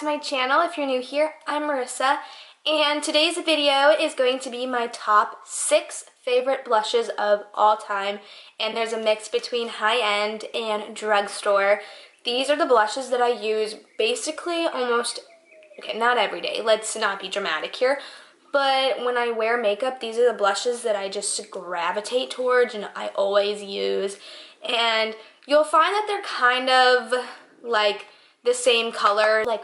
to my channel. If you're new here, I'm Marissa, and today's video is going to be my top 6 favorite blushes of all time, and there's a mix between Highend and Drugstore. These are the blushes that I use basically almost, okay, not every day, let's not be dramatic here, but when I wear makeup, these are the blushes that I just gravitate towards and I always use. And you'll find that they're kind of like the same color. Like,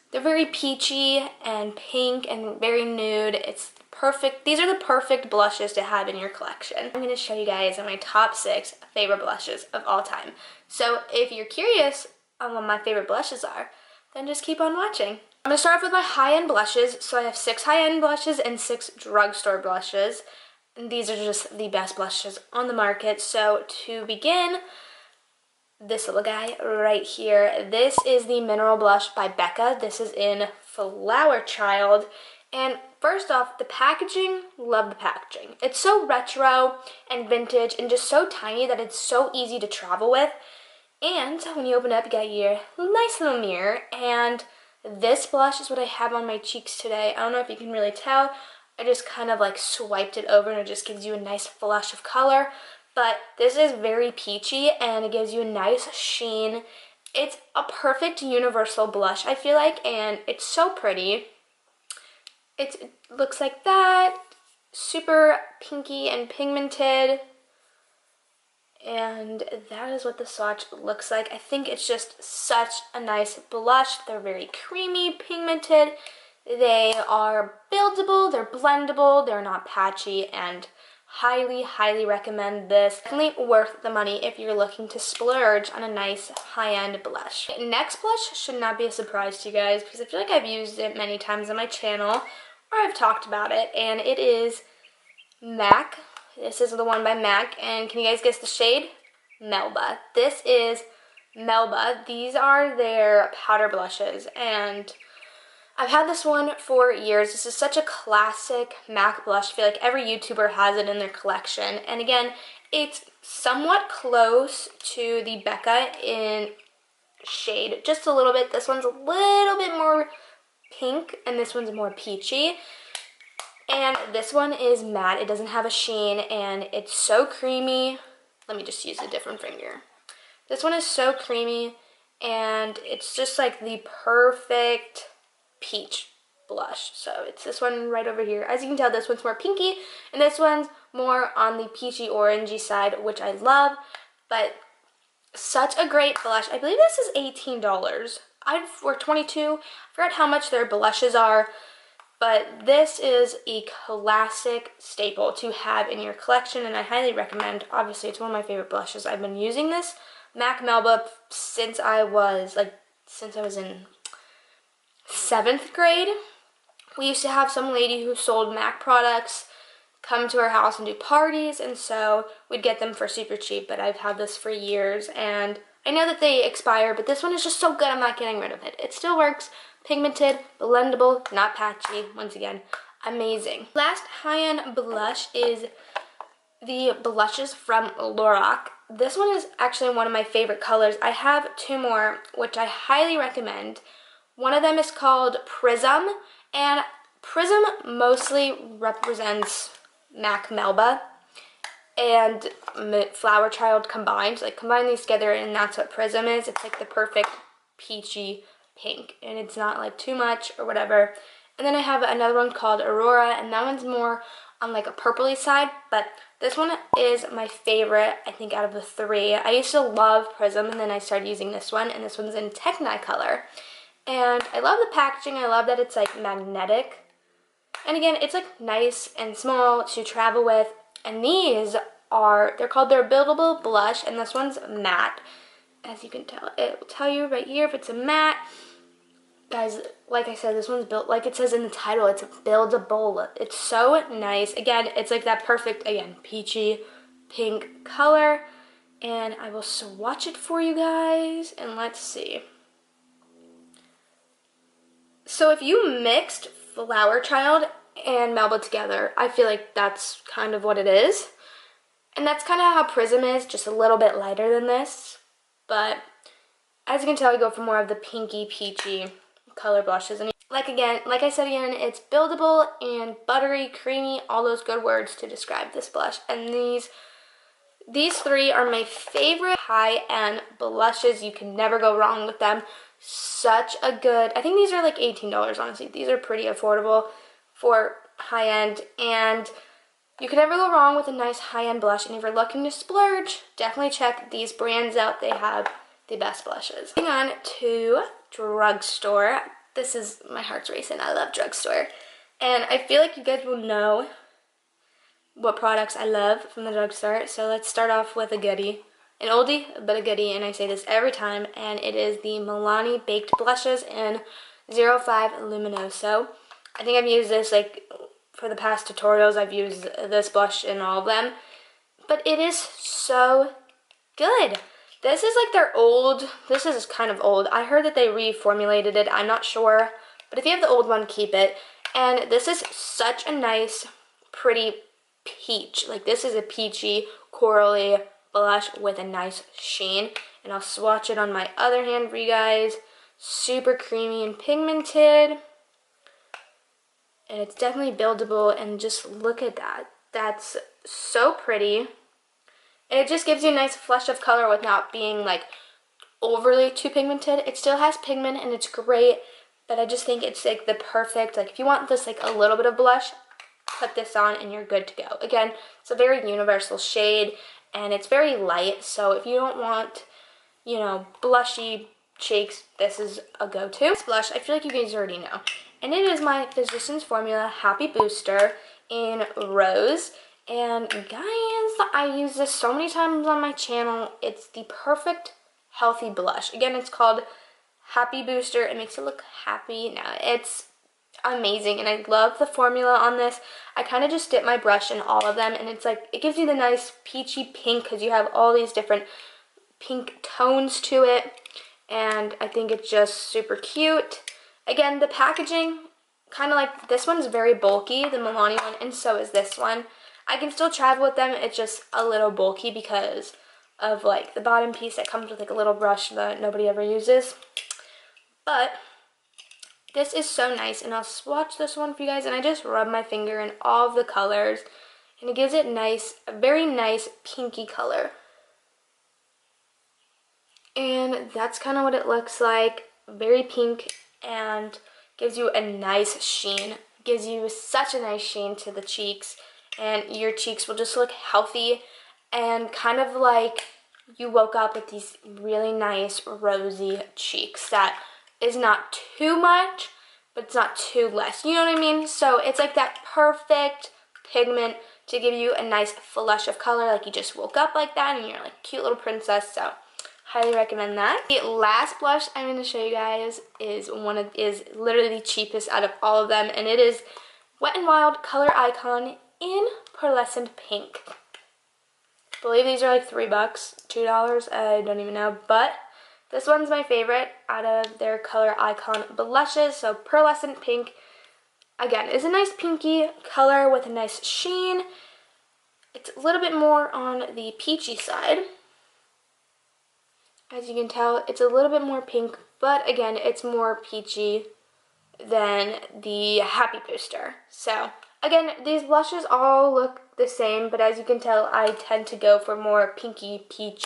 they're very peachy and pink and very nude. It's perfect. These are the perfect blushes to have in your collection. I'm going to show you guys my top 6 favorite blushes of all time. So if you're curious on what my favorite blushes are, then just keep on watching. I'm going to start off with my high-end blushes. So I have 6 high-end blushes and 6 drugstore blushes. And these are just the best blushes on the market. So to begin, this little guy right here. This is the Mineral Blush by Becca. This is in Flower Child. And first off, the packaging, love the packaging. It's so retro and vintage and just so tiny that it's so easy to travel with. And when you open it up, you got your nice little mirror. And this blush is what I have on my cheeks today. I don't know if you can really tell. I just kind of like swiped it over and it just gives you a nice flush of color. But this is very peachy and it gives you a nice sheen. It's a perfect universal blush, I feel like, and it's so pretty. It looks like that, super pinky and pigmented. And that is what the swatch looks like. I think it's just such a nice blush. They're very creamy, pigmented. They are buildable, they're blendable, they're not patchy, and highly, highly recommend this. Definitely worth the money if you're looking to splurge on a nice high-end blush. Next blush should not be a surprise to you guys because I feel like I've used it many times on my channel or I've talked about it, and it is MAC. This is the one by MAC, and can you guys guess the shade? Melba. This is Melba. These are their powder blushes, and I've had this one for years. This is such a classic MAC blush. I feel like every YouTuber has it in their collection. And again, it's somewhat close to the Becca in shade, just a little bit. This one's a little bit more pink, and this one's more peachy. And this one is matte. It doesn't have a sheen, and it's so creamy. Let me just use a different finger. This one is so creamy, and it's just like the perfect peach blush. So it's this one right over here. As you can tell, this one's more pinky, and this one's more on the peachy orangey side, which I love. But such a great blush. I believe this is $18. Or $22. I forgot how much their blushes are. But this is a classic staple to have in your collection, and I highly recommend. Obviously, it's one of my favorite blushes. I've been using this MAC Melba since I was in 7th grade. We used to have some lady who sold MAC products come to our house and do parties, and so we'd get them for super cheap. But I've had this for years, and I know that they expire, but this one is just so good, I'm not getting rid of it. It still works. Pigmented, blendable, not patchy. Once again, amazing. Last high-end blush is the blushes from Lorac. This one is actually one of my favorite colors. I have 2 more, which I highly recommend. One of them is called Prism, and Prism mostly represents MAC Melba and Flower Child combined. So like combine these together, and that's what Prism is. It's like the perfect peachy pink, and it's not like too much or whatever. And then I have another one called Aurora, and that one's more on like a purpley side, but this one is my favorite, I think, out of the 3. I used to love Prism, and then I started using this one, and this one's in Technicolor. And I love the packaging. I love that it's like magnetic, and again, it's like nice and small to travel with. And these are, they're called their buildable blush, and this one's matte. As you can tell, it will tell you right here if it's a matte. Guys, like I said, this one's built, like it says in the title, it's buildable. It's so nice. Again, it's like that perfect, again, peachy pink color. And I will swatch it for you guys, and let's see. So if you mixed Flower Child and Melba together, I feel like that's kind of what it is. And that's kind of how Prism is, just a little bit lighter than this. But as you can tell, I go for more of the pinky, peachy color blushes. And like I said again, it's buildable and buttery, creamy, all those good words to describe this blush. And these three are my favorite high-end blushes. You can never go wrong with them. Such a good, I think these are like $18, honestly. These are pretty affordable for high-end, and you can never go wrong with a nice high-end blush. And if you're looking to splurge, definitely check these brands out. They have the best blushes. Moving on to Drugstore. This is, my heart's racing. I love Drugstore. And I feel like you guys will know what products I love from the Drugstore. So let's start off with a goodie. An oldie, but a goodie, and I say this every time, and it is the Milani Baked Blushes in 05 Luminoso. I think I've used this, like, for the past tutorials. I've used this blush in all of them. But it is so good. This is like their old, this is kind of old. I heard that they reformulated it. I'm not sure. But if you have the old one, keep it. And this is such a nice, pretty peach. Like, this is a peachy, corally blush with a nice sheen. And I'll swatch it on my other hand for you guys. Super creamy and pigmented. And it's definitely buildable, and just look at that. That's so pretty. And it just gives you a nice flush of color without being like overly too pigmented. It still has pigment and it's great, but I just think it's like the perfect, like if you want this like a little bit of blush, put this on and you're good to go. Again, it's a very universal shade and it's very light, so if you don't want, you know, blushy cheeks, this is a go-to. This blush, I feel like you guys already know. And it is my Physicians Formula Happy Booster in Rose. And guys, I use this so many times on my channel. It's the perfect healthy blush. Again, it's called Happy Booster. It makes it look happy. Now, it's amazing, and I love the formula on this. I kind of just dip my brush in all of them, and it's like, it gives you the nice peachy pink because you have all these different pink tones to it, and I think it's just super cute. Again, the packaging, kind of like, this one's very bulky, the Milani one, and so is this one. I can still travel with them, it's just a little bulky because of like the bottom piece that comes with like a little brush that nobody ever uses. But this is so nice, and I'll swatch this one for you guys, and I just rub my finger in all of the colors, and it gives it nice, a very nice pinky color. And that's kind of what it looks like, very pink, and gives you a nice sheen. Gives you such a nice sheen to the cheeks, and your cheeks will just look healthy and kind of like you woke up with these really nice rosy cheeks that is not too much, but it's not too less. You know what I mean? So it's like that perfect pigment to give you a nice flush of color, like you just woke up like that and you're like cute little princess. So highly recommend that. The last blush I'm going to show you guys is literally the cheapest out of all of them, and it is Wet n Wild Color Icon in Pearlescent Pink. I believe these are like $3, $2, I don't even know, but this one's my favorite out of their Color Icon blushes. So Pearlescent Pink, again, is a nice pinky color with a nice sheen. It's a little bit more on the peachy side. As you can tell, it's a little bit more pink, but again, it's more peachy than the Happy Booster. So again, these blushes all look the same, but as you can tell, I tend to go for more pinky peach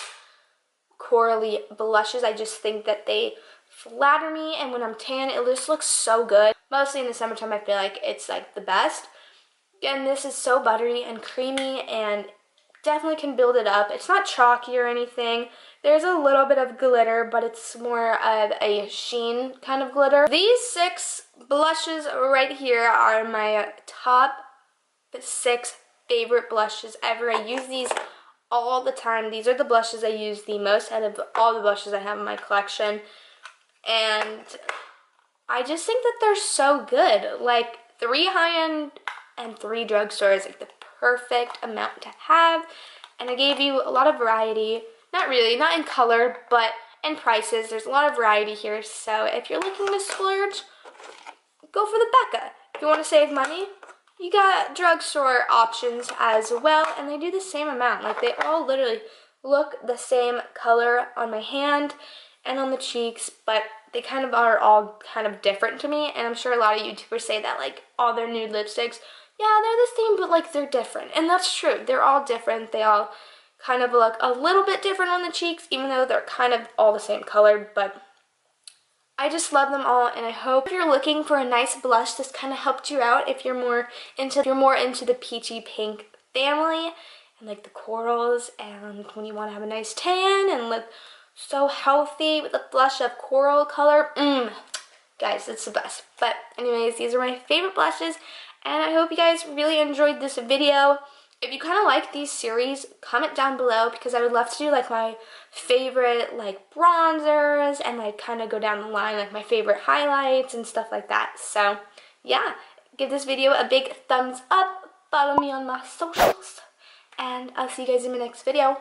corally blushes. I just think that they flatter me, and when I'm tan, it just looks so good. Mostly in the summertime, I feel like it's like the best. Again, this is so buttery and creamy, and definitely can build it up. It's not chalky or anything. There's a little bit of glitter, but it's more of a sheen kind of glitter. These 6 blushes right here are my top 6 favorite blushes ever. I use these all the time. These are the blushes I use the most out of all the blushes I have in my collection. And I just think that they're so good. Like 3 high-end and 3 drugstore is like the perfect amount to have. And I gave you a lot of variety. Not really, not in color, but in prices. There's a lot of variety here. So if you're looking to splurge, go for the Becca. If you want to save money, you got drugstore options as well, and they do the same amount. Like, they all literally look the same color on my hand, and on the cheeks, but they kind of are all kind of different to me, and I'm sure a lot of YouTubers say that, like, all their nude lipsticks, yeah, they're the same, but, like, they're different, and that's true. They're all different. They all kind of look a little bit different on the cheeks, even though they're kind of all the same color, but I just love them all, and I hope if you're looking for a nice blush, this kind of helped you out if you're more into the peachy pink family and like the corals, and when you want to have a nice tan and look so healthy with a blush of coral color. Guys, it's the best. But anyways, these are my favorite blushes, and I hope you guys really enjoyed this video. If you kind of like these series, comment down below, because I would love to do like my favorite like bronzers and like kind of go down the line like my favorite highlights and stuff like that. So yeah, give this video a big thumbs up, follow me on my socials, and I'll see you guys in my next video.